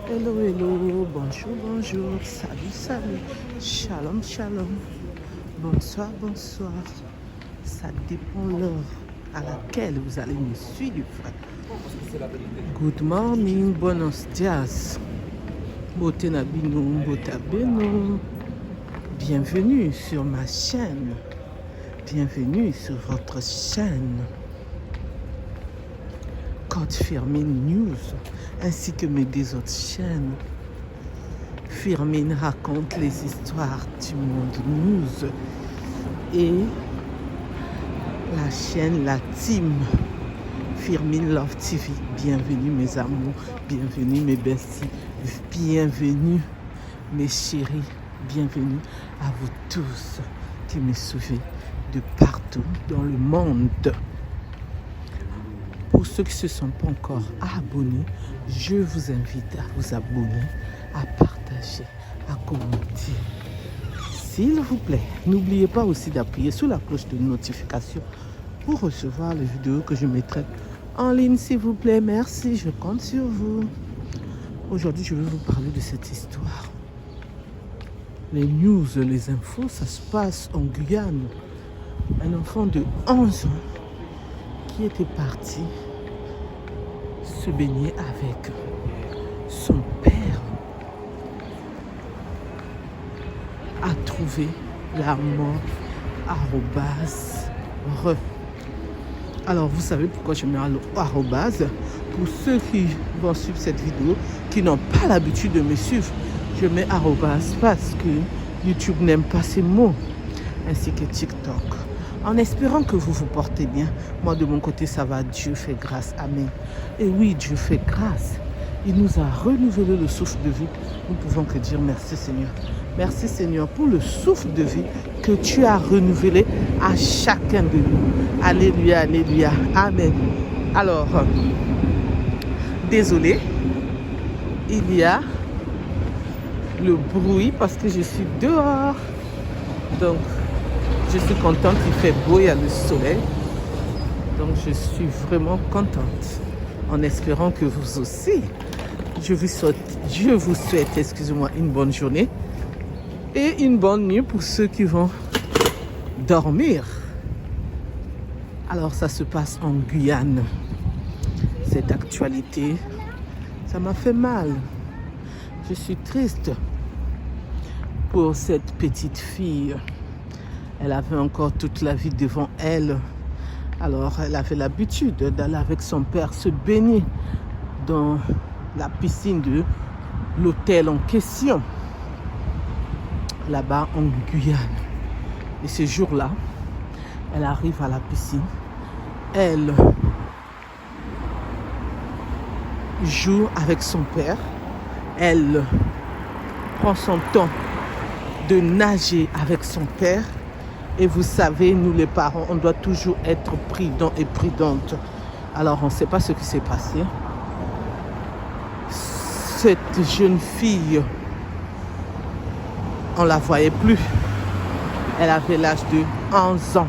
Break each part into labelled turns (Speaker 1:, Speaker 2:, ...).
Speaker 1: Hello, hello, bonjour, bonjour, salut, salut, shalom, shalom, bonsoir, bonsoir. Ça dépend l'heure à laquelle vous allez me suivre. Good morning, buenos dias. Bote na bino, bota beno. Bienvenue sur ma chaîne. Bienvenue sur votre chaîne. Code Firmine News, ainsi que mes deux autres chaînes. Firmine raconte les histoires du monde news et la chaîne, la team Firmine Love TV. Bienvenue mes amours, bienvenue mes besties, bienvenue mes chéris, bienvenue à vous tous qui me suivez de partout dans le monde. Pour ceux qui ne se sont pas encore abonnés, je vous invite à vous abonner, à partager, à commenter. S'il vous plaît, n'oubliez pas aussi d'appuyer sur la cloche de notification pour recevoir les vidéos que je mettrai en ligne, s'il vous plaît. Merci, je compte sur vous. Aujourd'hui, je vais vous parler de cette histoire. Les news, les infos, ça se passe en Guyane. Un enfant de 11 ans qui était parti se baigner avec son père a trouvé la mort arrobase re. Alors vous savez pourquoi je mets arrobase? Pour ceux qui vont suivre cette vidéo, qui n'ont pas l'habitude de me suivre, je mets arrobase parce que YouTube n'aime pas ces mots, ainsi que TikTok. En espérant que vous vous portez bien. Moi, de mon côté, ça va. Dieu fait grâce. Amen. Et oui, Dieu fait grâce. Il nous a renouvelé le souffle de vie. Nous ne pouvons que dire merci, Seigneur. Merci, Seigneur, pour le souffle de vie que tu as renouvelé à chacun de nous. Alléluia, alléluia. Amen. Alors, désolé, il y a le bruit parce que je suis dehors. Donc, je suis contente, il fait beau, il y a le soleil. Donc je suis vraiment contente. En espérant que vous aussi. Je vous souhaite, excusez-moi, une bonne journée. Et une bonne nuit pour ceux qui vont dormir. Alors ça se passe en Guyane. Cette actualité, ça m'a fait mal. Je suis triste pour cette petite fille. Elle avait encore toute la vie devant elle. Alors, elle avait l'habitude d'aller avec son père se baigner dans la piscine de l'hôtel en question, là-bas en Guyane. Et ce jour-là, elle arrive à la piscine. Elle joue avec son père. Elle prend son temps de nager avec son père. Et vous savez, nous les parents, on doit toujours être prudents et prudentes. Alors, on ne sait pas ce qui s'est passé. Cette jeune fille, on ne la voyait plus. Elle avait l'âge de 11 ans.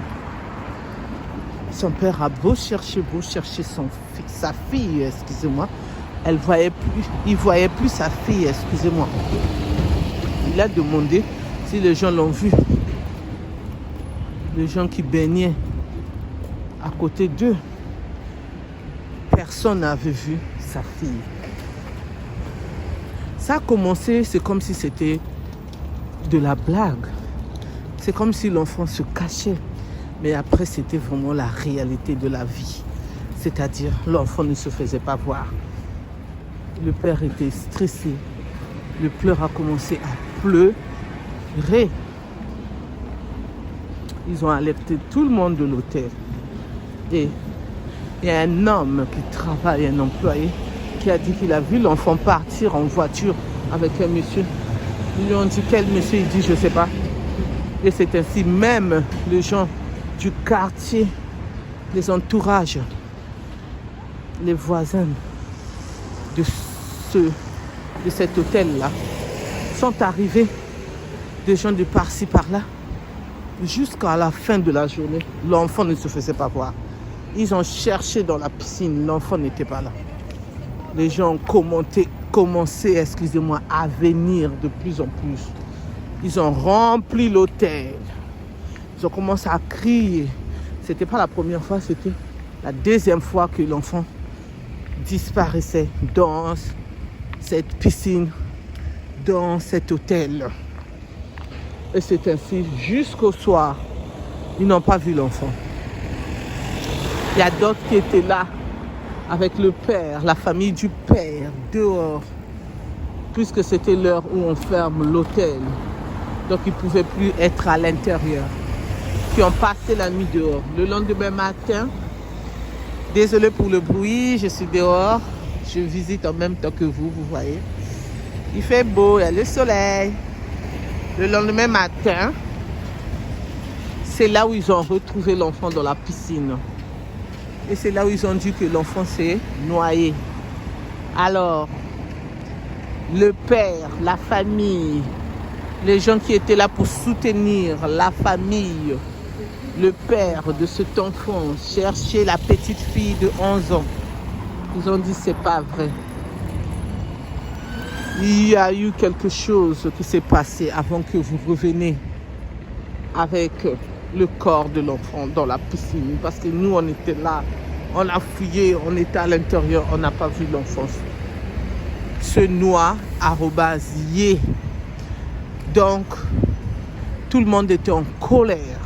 Speaker 1: Son père a beau chercher sa fille, excusez-moi. Il ne voyait plus sa fille, excusez-moi. Il a demandé si les gens l'ont vue. Les gens qui baignaient à côté d'eux, personne n'avait vu sa fille. Ça a commencé, c'est comme si c'était de la blague. C'est comme si l'enfant se cachait. Mais après, c'était vraiment la réalité de la vie. C'est-à-dire, l'enfant ne se faisait pas voir. Le père était stressé. Le pleur a commencé à pleurer. Ils ont alerté tout le monde de l'hôtel. Et il y a un homme qui travaille, un employé, qui a dit qu'il a vu l'enfant partir en voiture avec un monsieur. Ils lui ont dit quel monsieur, il dit je ne sais pas. Et c'est ainsi même les gens du quartier, les entourages, les voisins de cet hôtel-là sont arrivés, des gens de par-ci par-là. Jusqu'à la fin de la journée, l'enfant ne se faisait pas voir. Ils ont cherché dans la piscine, l'enfant n'était pas là. Les gens ont commenté commencé, excusez-moi, à venir de plus en plus. Ils ont rempli l'hôtel. Ils ont commencé à crier. C'était pas la première fois, c'était la deuxième fois que l'enfant disparaissait dans cette piscine, dans cet hôtel. Et c'est ainsi jusqu'au soir. Ils n'ont pas vu l'enfant. Il y a d'autres qui étaient là avec le père, la famille du père, dehors, puisque c'était l'heure où on ferme l'hôtel. Donc ils ne pouvaient plus être à l'intérieur. Qui ont passé la nuit dehors. Le lendemain matin, désolé pour le bruit, je suis dehors. Je visite en même temps que vous voyez. Il fait beau, il y a le soleil. Le lendemain matin, c'est là où ils ont retrouvé l'enfant dans la piscine. Et c'est là où ils ont dit que l'enfant s'est noyé. Alors, le père, la famille, les gens qui étaient là pour soutenir la famille, le père de cet enfant, chercher la petite fille de 11 ans. Ils ont dit c'est pas vrai. Il y a eu quelque chose qui s'est passé avant que vous reveniez avec le corps de l'enfant dans la piscine. Parce que nous, on était là, on a fouillé, on était à l'intérieur, on n'a pas vu l'enfant se noie @yé. Donc, tout le monde était en colère.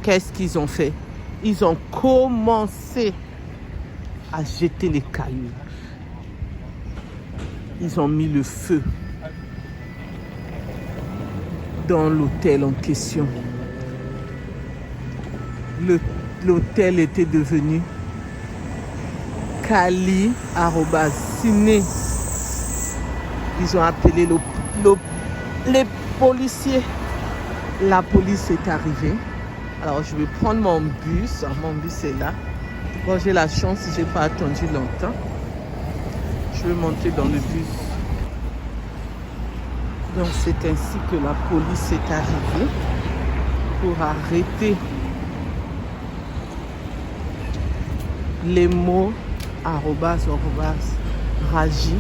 Speaker 1: Qu'est-ce qu'ils ont fait? Ils ont commencé à jeter les cailloux. Ils ont mis le feu dans l'hôtel en question. L'hôtel était devenu Kali@ciné. Ils ont appelé les policiers. La police est arrivée. Alors je vais prendre mon bus. Mon bus est là. Bon, j'ai la chance, je n'ai pas attendu longtemps. Je vais monter dans le bus. Donc c'est ainsi que la police est arrivée pour arrêter les mots @raji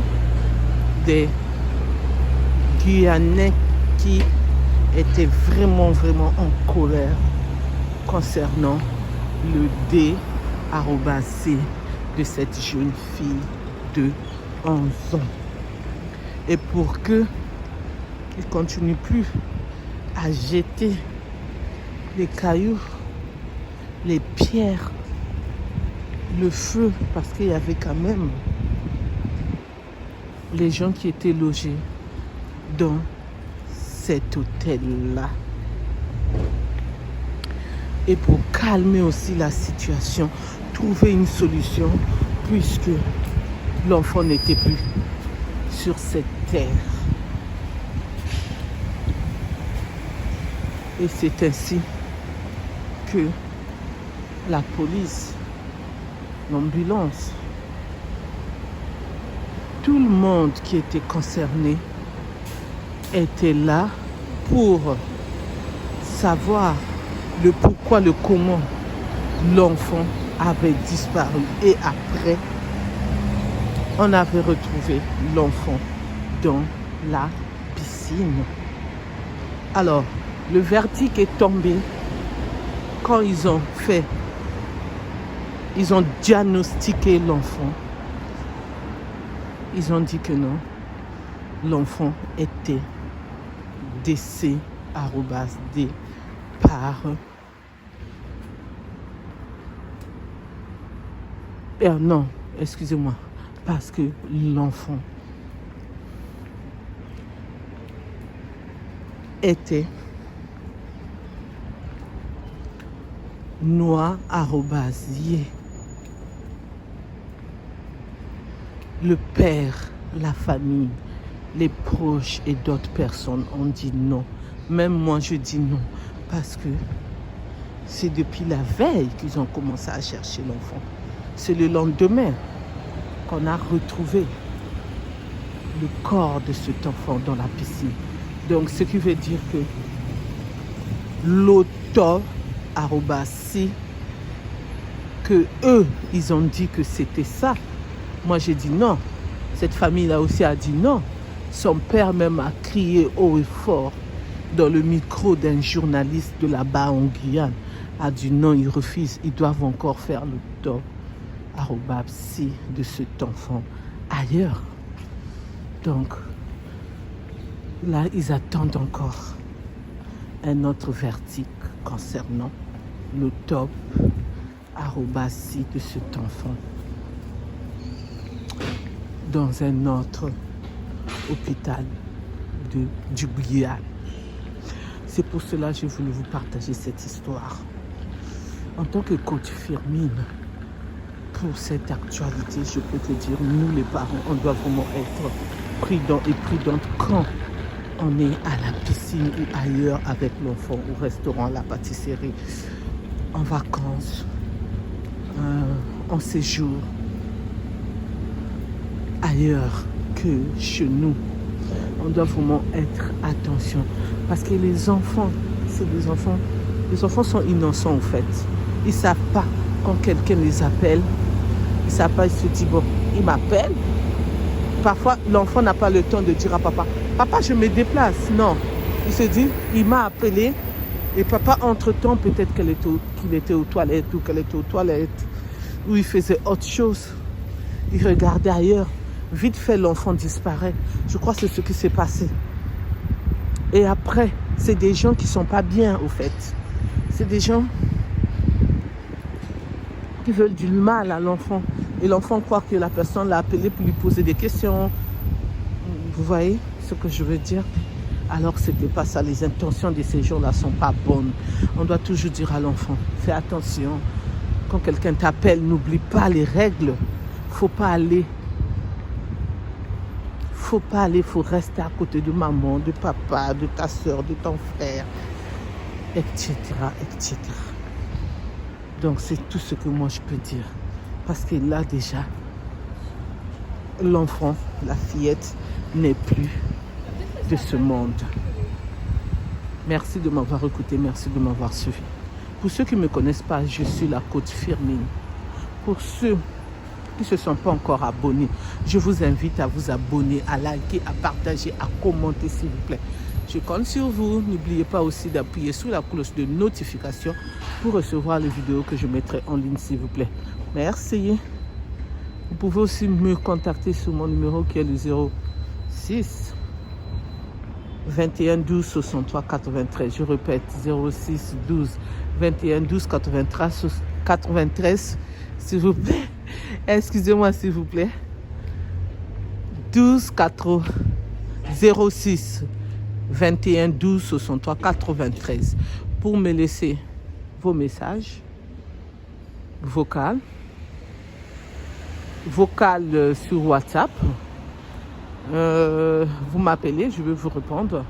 Speaker 1: des Guyanais qui étaient vraiment en colère concernant le D@C de cette jeune fille de 11 ans. Et pour que il ne continue plus à jeter les cailloux, les pierres, le feu, parce qu'il y avait quand même les gens qui étaient logés dans cet hôtel-là. Et pour calmer aussi la situation, trouver une solution, puisque l'enfant n'était plus sur cette terre. Et c'est ainsi que la police, l'ambulance, tout le monde qui était concerné était là pour savoir le pourquoi, le comment l'enfant avait disparu. Et après, on avait retrouvé l'enfant dans la piscine. Alors, le verdict est tombé quand ils ont diagnostiqué l'enfant. Ils ont dit que non, l'enfant était décédé @D par non, excusez-moi, parce que l'enfant était noir @yé. Le père, la famille, les proches et d'autres personnes ont dit non. Même moi, je dis non. Parce que c'est depuis la veille qu'ils ont commencé à chercher l'enfant. C'est le lendemain qu'on a retrouvé le corps de cet enfant dans la piscine. Donc, ce qui veut dire que l'auteur @C, que eux, ils ont dit que c'était ça. Moi, j'ai dit non. Cette famille-là aussi a dit non. Son père même a crié haut et fort dans le micro d'un journaliste de là-bas en Guyane. A dit non, ils refusent. Ils doivent encore faire le top @psy de cet enfant ailleurs. Donc, là, ils attendent encore un autre verdict concernant le top @psy de cet enfant dans un autre hôpital du Guyane. C'est pour cela que j'ai voulu vous partager cette histoire. En tant que coach Firmine, pour cette actualité, je peux te dire, nous les parents, on doit vraiment être prudents et prudentes quand on est à la piscine ou ailleurs avec l'enfant, au restaurant, à la pâtisserie, en vacances, en séjour, ailleurs que chez nous. On doit vraiment être attention. Parce que les enfants, les enfants sont innocents en fait. Ils ne savent pas quand quelqu'un les appelle. Ils ne savent pas, ils se disent, bon, il m'appelle. Parfois, l'enfant n'a pas le temps de dire à papa, papa, je me déplace. Non. Il se dit, il m'a appelé. Et papa, entre-temps, peut-être qu'il était aux toilettes ou qu'elle était aux toilettes. Ou il faisait autre chose. Il regardait ailleurs. Vite fait, l'enfant disparaît. Je crois que c'est ce qui s'est passé. Et après, c'est des gens qui ne sont pas bien, au fait. C'est des gens qui veulent du mal à l'enfant. Et l'enfant croit que la personne l'a appelé pour lui poser des questions. Vous voyez ce que je veux dire? Alors que ce n'était pas ça. Les intentions de ces gens-là ne sont pas bonnes. On doit toujours dire à l'enfant, fais attention. Quand quelqu'un t'appelle, n'oublie pas les règles. Faut pas aller. Il faut rester à côté de maman, de papa, de ta soeur, de ton frère, etc., etc. Donc c'est tout ce que moi je peux dire. Parce que là déjà, l'enfant, la fillette, n'est plus de ce monde. Merci de m'avoir écouté, merci de m'avoir suivi. Pour ceux qui ne me connaissent pas, je suis la coach Firmine. Pour ceux qui ne se sont pas encore abonnés, je vous invite à vous abonner, à liker, à partager, à commenter s'il vous plaît. Je compte sur vous. N'oubliez pas aussi d'appuyer sur la cloche de notification pour recevoir les vidéos que je mettrai en ligne s'il vous plaît. Merci. Vous pouvez aussi me contacter sur mon numéro qui est le 06 21 12 63 93. Je répète, 06 12 21 12 93 s'il vous plaît. Excusez-moi s'il vous plaît. 06 21 12 63 93 pour me laisser vos messages vocal sur WhatsApp. Vous m'appelez, je vais vous répondre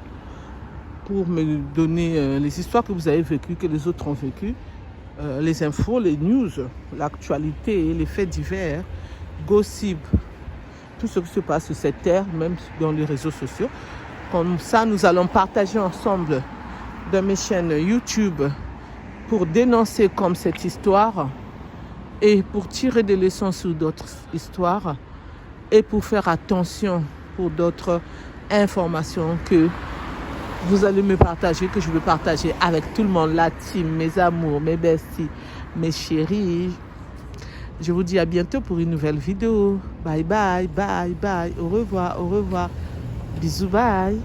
Speaker 1: pour me donner les histoires que vous avez vécues, que les autres ont vécues. Les infos, les news, l'actualité, les faits divers, gossip, tout ce qui se passe sur cette terre, même dans les réseaux sociaux. Comme ça, nous allons partager ensemble dans mes chaînes YouTube pour dénoncer comme cette histoire et pour tirer des leçons sur d'autres histoires et pour faire attention pour d'autres informations que vous allez me partager, que je vais partager avec tout le monde, la team, mes amours, mes besties, mes chéris. Je vous dis à bientôt pour une nouvelle vidéo. Bye bye, bye bye. Au revoir, au revoir. Bisous, bye.